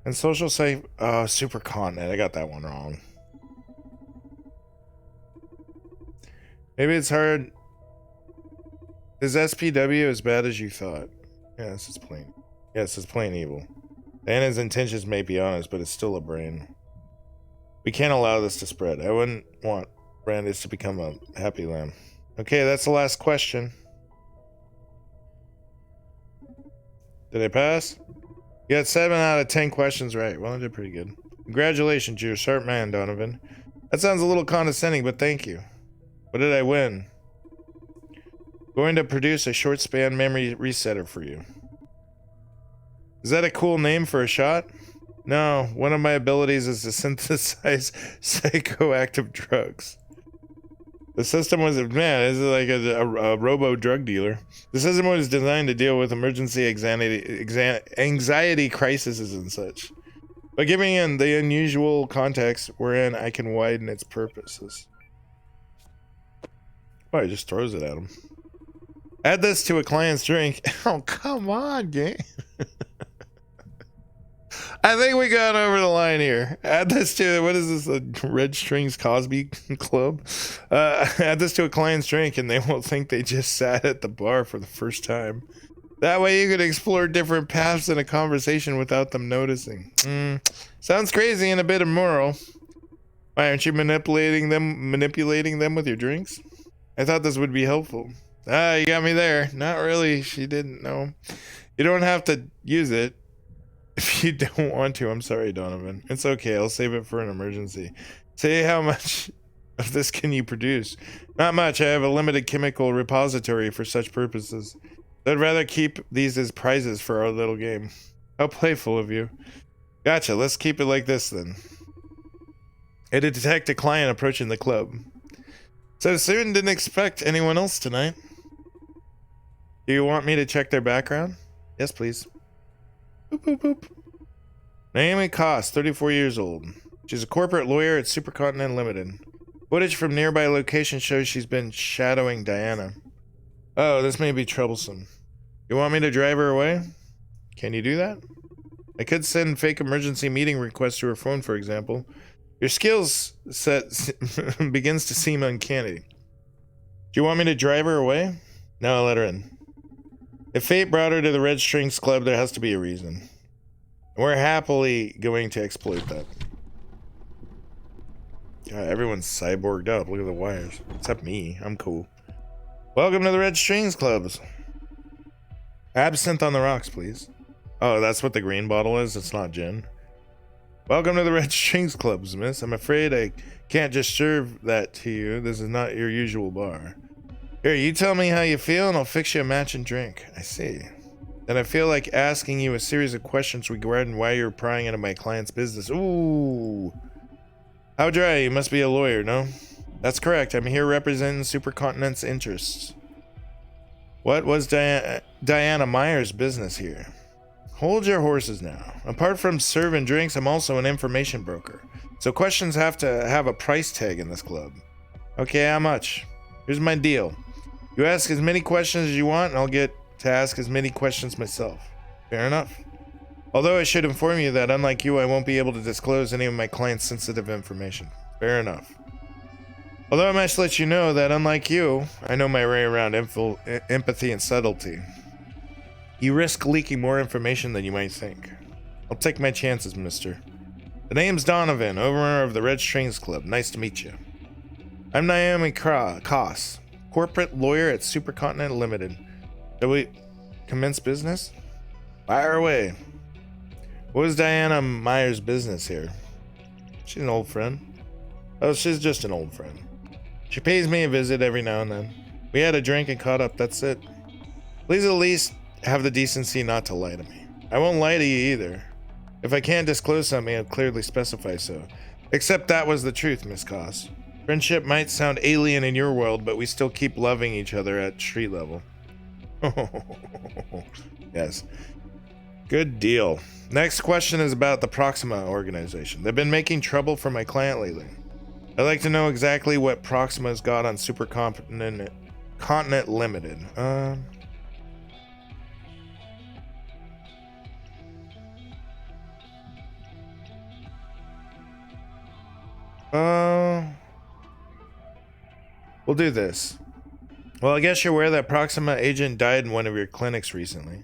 And social safe, super continent. I got that one wrong. Maybe it's hard. Is SPW as bad as you thought? Yes, it's plain. Yes, it's plain evil. Diana's intentions may be honest, but it's still a brain. We can't allow this to spread. I wouldn't want Brandis to become a happy lamb. Okay, that's the last question. Did I pass? You got 7 out of 10 questions right. Well, I did pretty good. Congratulations, you're a sharp man, Donovan. That sounds a little condescending, but thank you. What did I win? Going to produce a short span memory resetter for you. Is that a cool name for a shot? No, one of my abilities is to synthesize psychoactive drugs. The system was, man, this is like a robo drug dealer. The system was designed to deal with emergency anxiety crises and such. By giving in the unusual context wherein I can widen its purposes. Oh, he just throws it at him. Add this to a client's drink. Oh, come on, game. I think we got over the line here. Add this to, what is this, a Red Strings Cosby Club? Add this to a client's drink and they won't think they just sat at the bar for the first time. That way you could explore different paths in a conversation without them noticing. Sounds crazy and a bit immoral. Why aren't you manipulating them with your drinks? I thought this would be helpful. Ah, you got me there. Not really. She didn't know. You don't have to use it. If you don't want to, I'm sorry, Donovan. It's okay, I'll save it for an emergency. Say how much of this can you produce? Not much, I have a limited chemical repository for such purposes. I'd rather keep these as prizes for our little game. How playful of you. Gotcha, let's keep it like this then. I did detect a client approaching the club. So soon, didn't expect anyone else tonight. Do you want me to check their background? Yes, please. Boop, boop, boop. Naomi Koss, 34 years old. She's a corporate lawyer at Supercontinent Limited. Footage from nearby location shows she's been shadowing Diana. Oh, this may be troublesome. You want me to drive her away? Can you do that? I could send fake emergency meeting requests to her phone, for example. Your skills set begins to seem uncanny. Do you want me to drive her away? No, I'll let her in. If fate brought her to the Red Strings Club, there has to be a reason. And we're happily going to exploit that. God, everyone's cyborged up. Look at the wires. Except me. I'm cool. Welcome to the Red Strings Clubs. Absinthe on the rocks, please. Oh, that's what the green bottle is? It's not gin. Welcome to the Red Strings Clubs, miss. I'm afraid I can't just serve that to you. This is not your usual bar. Here, you tell me how you feel and I'll fix you a matching drink. I see. Then I feel like asking you a series of questions regarding why you're prying into my client's business. Ooh. How dry? You must be a lawyer, no? That's correct. I'm here representing Supercontinent's interests. What was Diana Meyer's business here? Hold your horses now. Apart from serving drinks, I'm also an information broker. So questions have to have a price tag in this club. Okay, how much? Here's my deal. You ask as many questions as you want, and I'll get to ask as many questions myself. Fair enough. Although I should inform you that, unlike you, I won't be able to disclose any of my clients' sensitive information. Fair enough. Although I must let you know that, unlike you, I know my way around empathy and subtlety. You risk leaking more information than you might think. I'll take my chances, mister. The name's Donovan, owner of the Red Strings Club. Nice to meet you. I'm Naomi Koss, corporate lawyer at Supercontinent Limited. Shall we commence business? Fire away. What was Diana Meyer's business here? She's an old friend. Oh, she's just an old friend. She pays me a visit every now and then. We had a drink and caught up, that's it. Please at least have the decency not to lie to me. I won't lie to you either. If I can't disclose something, I'll clearly specify so. Except that was the truth, Miss Koss. Friendship might sound alien in your world, but we still keep loving each other at street level. Yes. Good deal. Next question is about the Proxima organization. They've been making trouble for my client lately. I'd like to know exactly what Proxima's got on Supercontinent Limited. We'll do this. Well, I guess you're aware that Proxima agent died in one of your clinics recently.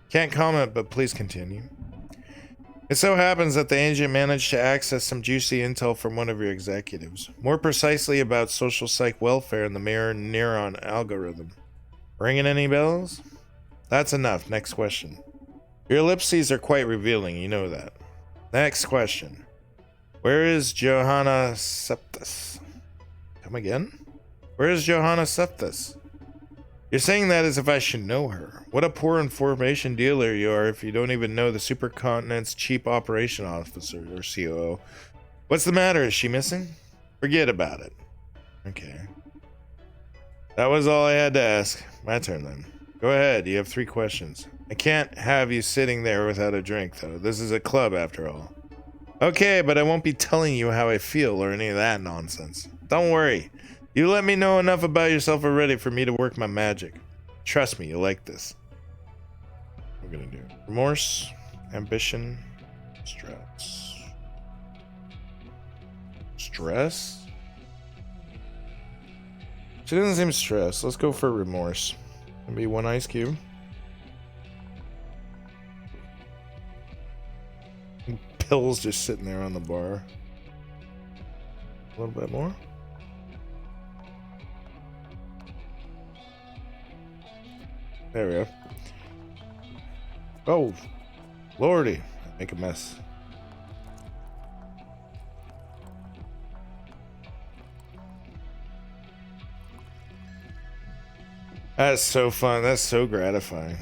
Can't comment, but please continue. It so happens that the agent managed to access some juicy intel from one of your executives. More precisely about social psych welfare and the mirror neuron algorithm. Ringing any bells? That's enough. Next question. Your ellipses are quite revealing, you know that. Next question. Where is Johanna Septus? Come again? Where is Johanna Septus? You're saying that as if I should know her. What a poor information dealer you are if you don't even know the Supercontinent's Chief Operation Officer, or COO. What's the matter? Is she missing? Forget about it. Okay. That was all I had to ask. My turn then. Go ahead, you have 3 questions. I can't have you sitting there without a drink, though. This is a club, after all. Okay, but I won't be telling you how I feel or any of that nonsense. Don't worry. You let me know enough about yourself already for me to work my magic. Trust me, you'll like this. What we're gonna do. Remorse, ambition, stress. Stress? She doesn't seem stressed. Let's go for remorse. Maybe 1 ice cube. Pills just sitting there on the bar. A little bit more. There we go. Oh, lordy. Make a mess. That's so fun. That's so gratifying.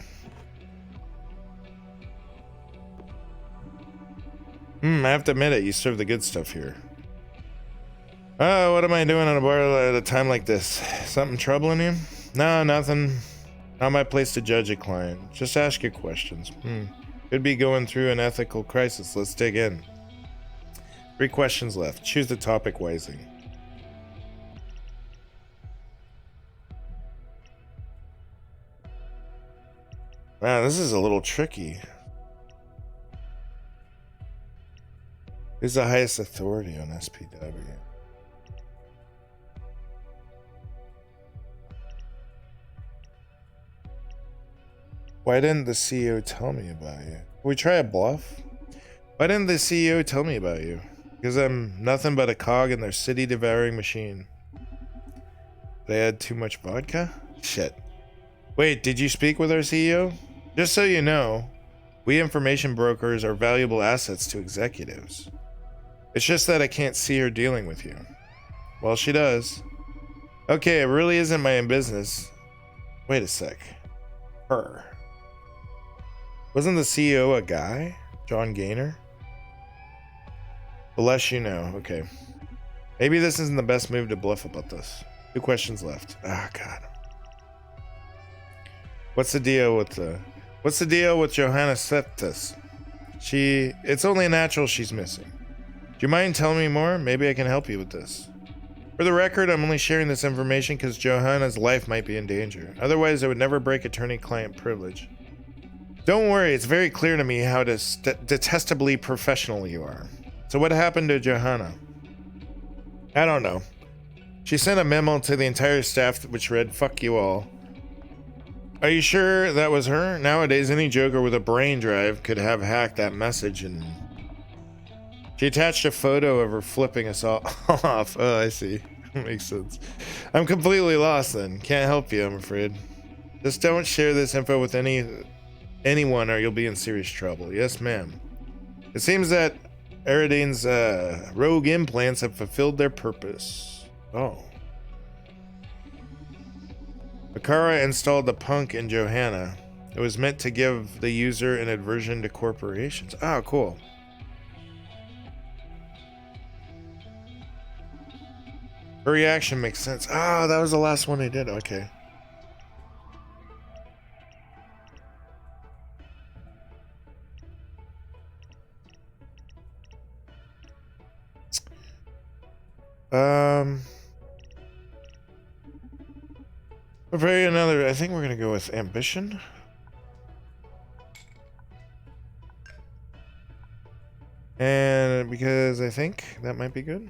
I have to admit it. You serve the good stuff here. Oh, what am I doing on a bar at a time like this? Something troubling you? No, nothing. Not my place to judge a client. Just ask your questions. Could be going through an ethical crisis. Let's dig in. 3 questions left. Choose the topic wisely. Wow, this is a little tricky. Who's the highest authority on SPW? Why didn't the CEO tell me about you? Can we try a bluff? Why didn't the CEO tell me about you? Because I'm nothing but a cog in their city-devouring machine. They had too much vodka? Shit. Wait, did you speak with our CEO? Just so you know, we information brokers are valuable assets to executives. It's just that I can't see her dealing with you. Well, she does. Okay, it really isn't my business. Wait a sec. Her. Wasn't the CEO a guy? John Gaynor? The less you know. Okay. Maybe this isn't the best move to bluff about this. 2 questions left. Ah, God. What's the deal with Johanna Septis? It's only natural she's missing. Do you mind telling me more? Maybe I can help you with this. For the record, I'm only sharing this information because Johanna's life might be in danger. Otherwise, I would never break attorney-client privilege. Don't worry, it's very clear to me how detestably professional you are. So what happened to Johanna? I don't know. She sent a memo to the entire staff which read, "Fuck you all." Are you sure that was her? Nowadays, any joker with a brain drive could have hacked that message, and she attached a photo of her flipping us all off. Oh, I see. Makes sense. I'm completely lost then. Can't help you, I'm afraid. Just don't share this info with anyone or you'll be in serious trouble. Yes, ma'am. It seems that Eridane's rogue implants have fulfilled their purpose. Oh. Akara installed the punk in Johanna. It was meant to give the user an aversion to corporations. Oh, cool. Her reaction makes sense. Ah, that was the last one I did. Okay. I think we're gonna go with ambition. And because I think that might be good.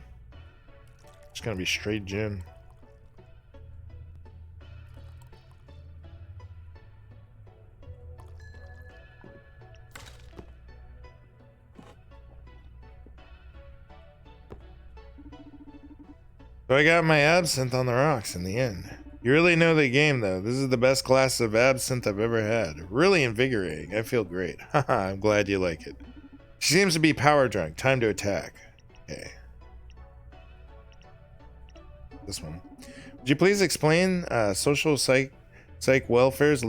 It's gonna be straight gin. So I got my absinthe on the rocks in the end. You really know the game, though. This is the best glass of absinthe I've ever had. Really invigorating. I feel great. Haha, I'm glad you like it. She seems to be power drunk. Time to attack. Okay. This one. Would you please explain social psych welfare's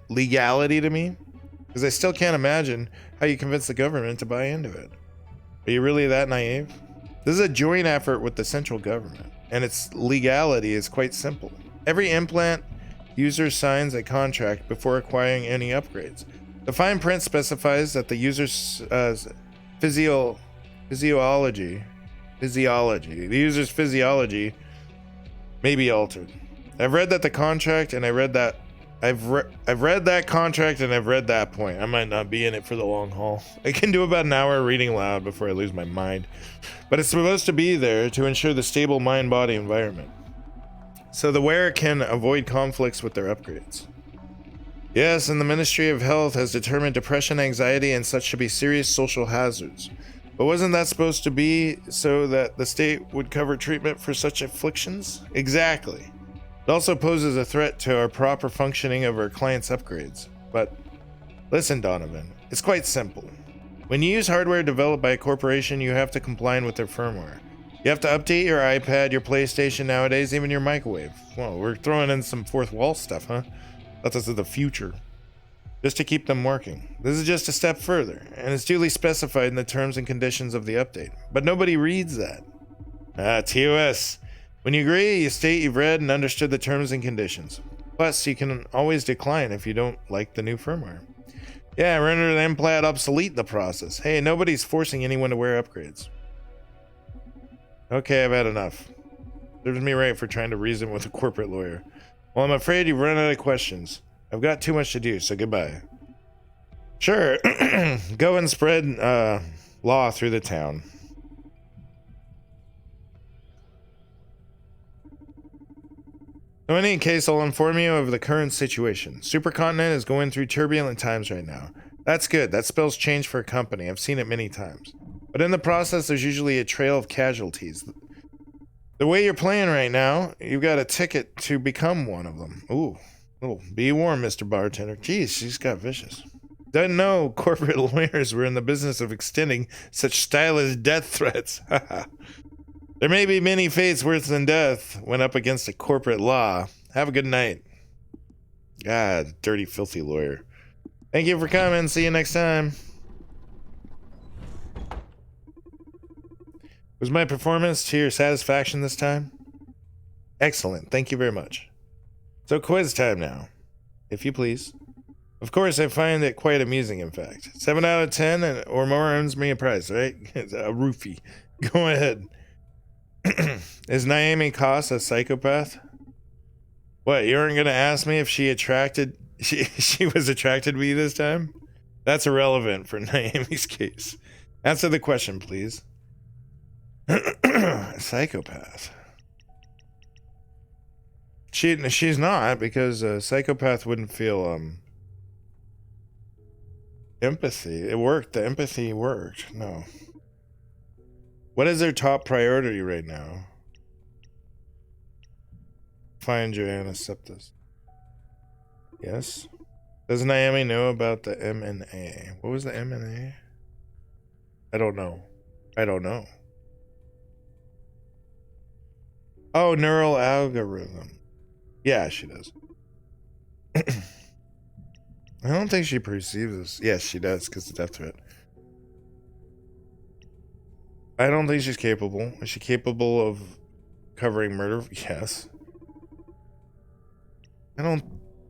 legality to me? Because I still can't imagine how you convince the government to buy into it. Are you really that naive? This is a joint effort with the central government, and its legality is quite simple. Every implant user signs a contract before acquiring any upgrades. The fine print specifies that the user's physiology may be altered. I've read that contract and I've read that point. I might not be in it for the long haul. I can do about an hour reading loud before I lose my mind. But it's supposed to be there to ensure the stable mind-body environment, so the wearer can avoid conflicts with their upgrades. Yes, and the Ministry of Health has determined depression, anxiety, and such to be serious social hazards. But wasn't that supposed to be so that the state would cover treatment for such afflictions? Exactly. It also poses a threat to our proper functioning of our clients' upgrades. But listen, Donovan, it's quite simple. When you use hardware developed by a corporation, you have to comply with their firmware. You have to update your iPad, your PlayStation nowadays, even your microwave. Well, we're throwing in some fourth wall stuff, huh? Thought this is the future. Just to keep them working. This is just a step further, and it's duly specified in the terms and conditions of the update. But nobody reads that. TOS. When you agree, you state you've read and understood the terms and conditions. Plus, you can always decline if you don't like the new firmware. Yeah, render the implant obsolete in the process. Hey, nobody's forcing anyone to wear upgrades. Okay, I've had enough. Serves me right for trying to reason with a corporate lawyer. Well, I'm afraid you've run out of questions. I've got too much to do, so goodbye. Sure, go and spread law through the town. So in any case, I'll inform you of the current situation. Supercontinent is going through turbulent times right now. That's good. That spells change for a company. I've seen it many times. But in the process, there's usually a trail of casualties. The way you're playing right now, you've got a ticket to become one of them. Ooh. Oh, be warned, Mr. Bartender. Jeez, she's got vicious. Doesn't know corporate lawyers were in the business of extending such stylish death threats. There may be many fates worse than death when up against a corporate law. Have a good night. God, dirty, filthy lawyer. Thank you for coming. See you next time. Was my performance to your satisfaction this time? Excellent. Thank you very much. So quiz time now, if you please. Of course, I find it quite amusing, in fact. 7 out of 10 or more earns me a prize, right? A roofie. Go ahead. Is Naomi Koss a psychopath? What, you aren't going to ask me if she was attracted to me this time? That's irrelevant for Naomi's case. Answer the question, please. Psychopath. She's not, because a psychopath wouldn't feel empathy. It worked. The empathy worked. No. What is their top priority right now? Find Joanna Septus. Yes. Does Naomi know about the M&A? What was the M&A? I don't know. I don't know. Oh, neural algorithm. Yeah, she does. I don't think she perceives this. Yes, she does, because of the death threat. I don't think she's capable. Is she capable of covering murder? Yes. I don't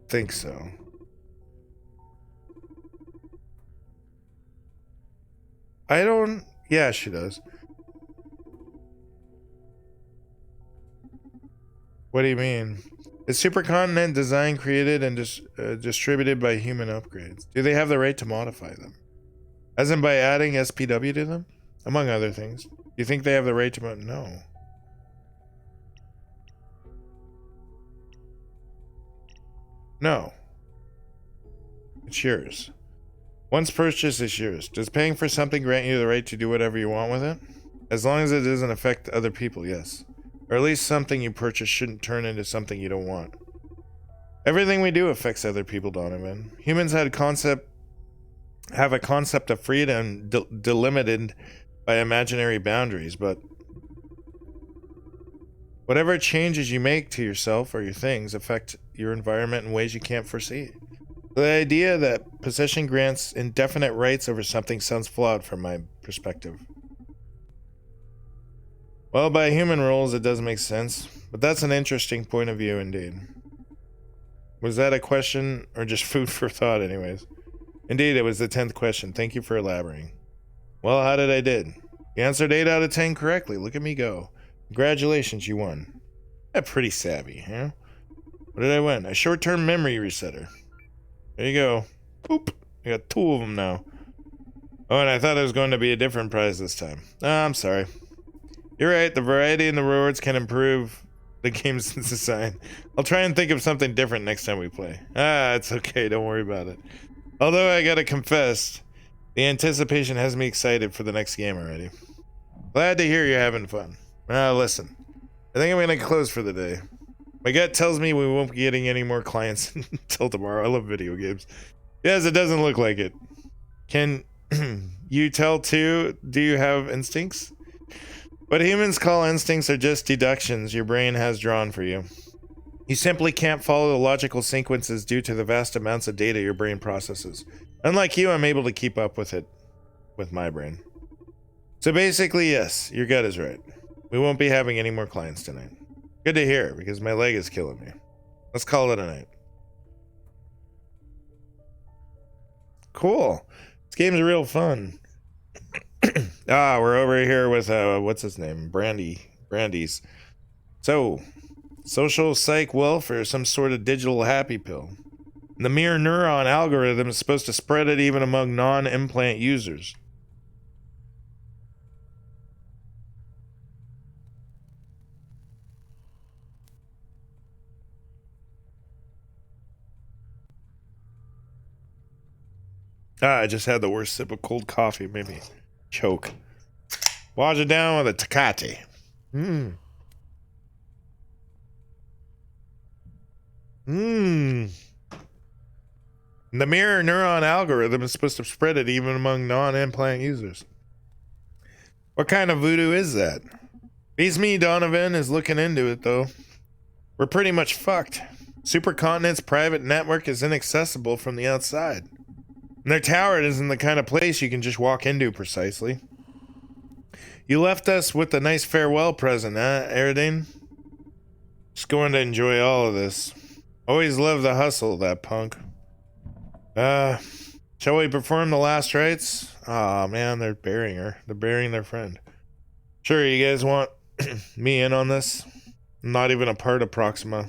think so. I don't... Yeah, she does. What do you mean? Is supercontinent designed, created, and distributed by human upgrades? Do they have the right to modify them? As in by adding SPW to them? Among other things. Do you think they have the right to... No. No. It's yours. Once purchased, it's yours. Does paying for something grant you the right to do whatever you want with it? As long as it doesn't affect other people, yes. Or at least something you purchase shouldn't turn into something you don't want. Everything we do affects other people, Donovan. Humans have a concept of freedom delimited by imaginary boundaries, but whatever changes you make to yourself or your things affect your environment in ways you can't foresee. The idea that possession grants indefinite rights over something sounds flawed from my perspective. Well, by human rules, it does make sense, but that's an interesting point of view indeed. Was that a question or just food for thought anyways? Indeed, it was the 10th question. Thank you for elaborating. Well, how did I did? You answered 8 out of 10 correctly. Look at me go. Congratulations, you won. That's pretty savvy, huh? What did I win? A short-term memory resetter. There you go. Boop. I got 2 of them now. Oh, and I thought it was going to be a different prize this time. I'm sorry. You're right, the variety in the rewards can improve the game's design. I'll try and think of something different next time we play. It's okay, don't worry about it. Although I gotta confess, the anticipation has me excited for the next game already. Glad to hear you're having fun. Listen, I think I'm gonna close for the day. My gut tells me we won't be getting any more clients until tomorrow. I love video games. Yes, it doesn't look like it. Can you tell too? Do you have instincts? What humans call instincts are just deductions your brain has drawn for you. You simply can't follow the logical sequences due to the vast amounts of data your brain processes. Unlike you, I'm able to keep up with it with my brain. So basically, yes, your gut is right. We won't be having any more clients tonight. Good to hear, because my leg is killing me. Let's call it a night. Cool. This game's real fun. We're over here with what's his name? Brandy's. So, social psych welfare, some sort of digital happy pill. The mirror neuron algorithm is supposed to spread it even among non-implant users. I just had the worst sip of cold coffee, made me choke. Wash it down with a Tecate. Mmm. Mmm. The mirror neuron algorithm is supposed to spread it even among non-implant users. What kind of voodoo is that? Beats me, Donovan is looking into it, though. We're pretty much fucked. Supercontinent's private network is inaccessible from the outside. And their tower isn't the kind of place you can just walk into precisely. You left us with a nice farewell present, huh, Aridane? Just going to enjoy all of this. Always loved the hustle, that punk. Shall we perform the last rites? Aw, man, they're burying her. They're burying their friend. Sure, you guys want me in on this? I'm not even a part of Proxima.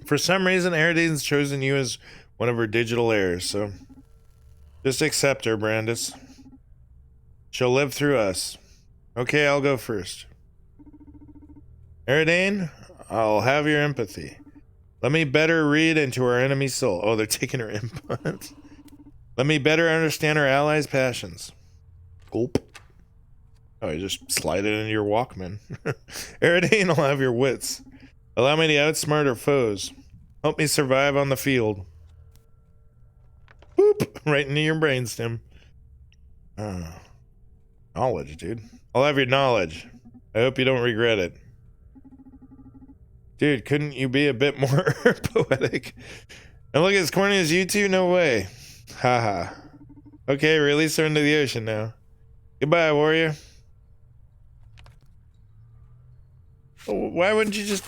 For some reason, Aridane's chosen you as one of her digital heirs, so just accept her, Brandis. She'll live through us. Okay, I'll go first. Aridane, I'll have your empathy. Let me better read into our enemy's soul. Oh, they're taking her input. Let me better understand our allies' passions. Gulp. Oh, you just slide it into your Walkman. Aridane, I'll have your wits. Allow me to outsmart our foes. Help me survive on the field. Boop! Right into your brainstem. Knowledge, dude. I'll have your knowledge. I hope you don't regret it. Dude, couldn't you be a bit more poetic? And look as corny as you two? No way. Haha. Okay, release her into the ocean now. Goodbye, warrior. Why wouldn't you just...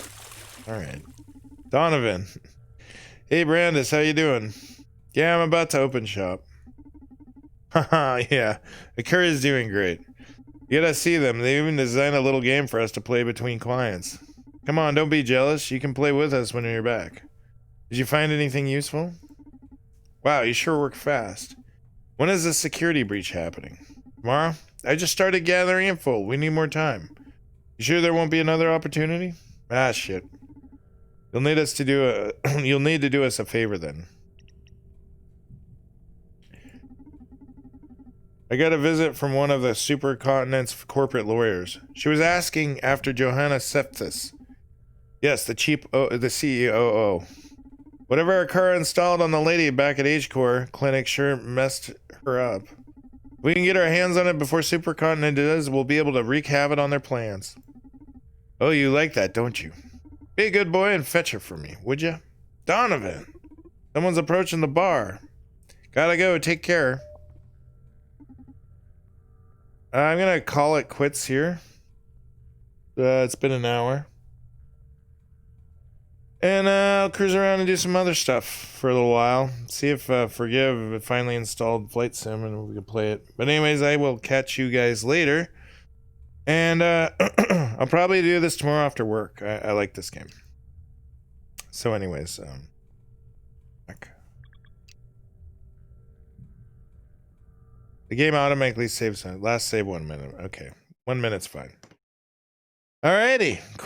Alright. Donovan. Hey, Brandis, how you doing? Yeah, I'm about to open shop. Haha, yeah. The Curry's doing great. You gotta see them. They even designed a little game for us to play between clients. Come on, don't be jealous. You can play with us when you're back. Did you find anything useful? Wow, you sure work fast. When is the security breach happening? Tomorrow? I just started gathering info. We need more time. You sure there won't be another opportunity? Ah, shit. You'll need us to do a... You'll need to do us a favor then. I got a visit from one of the supercontinent's corporate lawyers. She was asking after Johanna Septis. Yes, the CEO. Whatever our car installed on the lady back at H-Core Clinic sure messed her up. If we can get our hands on it before Supercontinent does, we'll be able to wreak havoc on their plans. Oh, you like that, don't you? Be a good boy and fetch her for me, would you? Donovan! Someone's approaching the bar. Gotta go, take care. I'm gonna call it quits here. It's been an hour. And I'll cruise around and do some other stuff for a little while. See if Forgive finally installed Flight Sim and we can play it. But anyways, I will catch you guys later. And I'll probably do this tomorrow after work. I like this game. So anyways, back. The game automatically saves. Last save 1 minute. Okay. 1 minute's fine. Alrighty.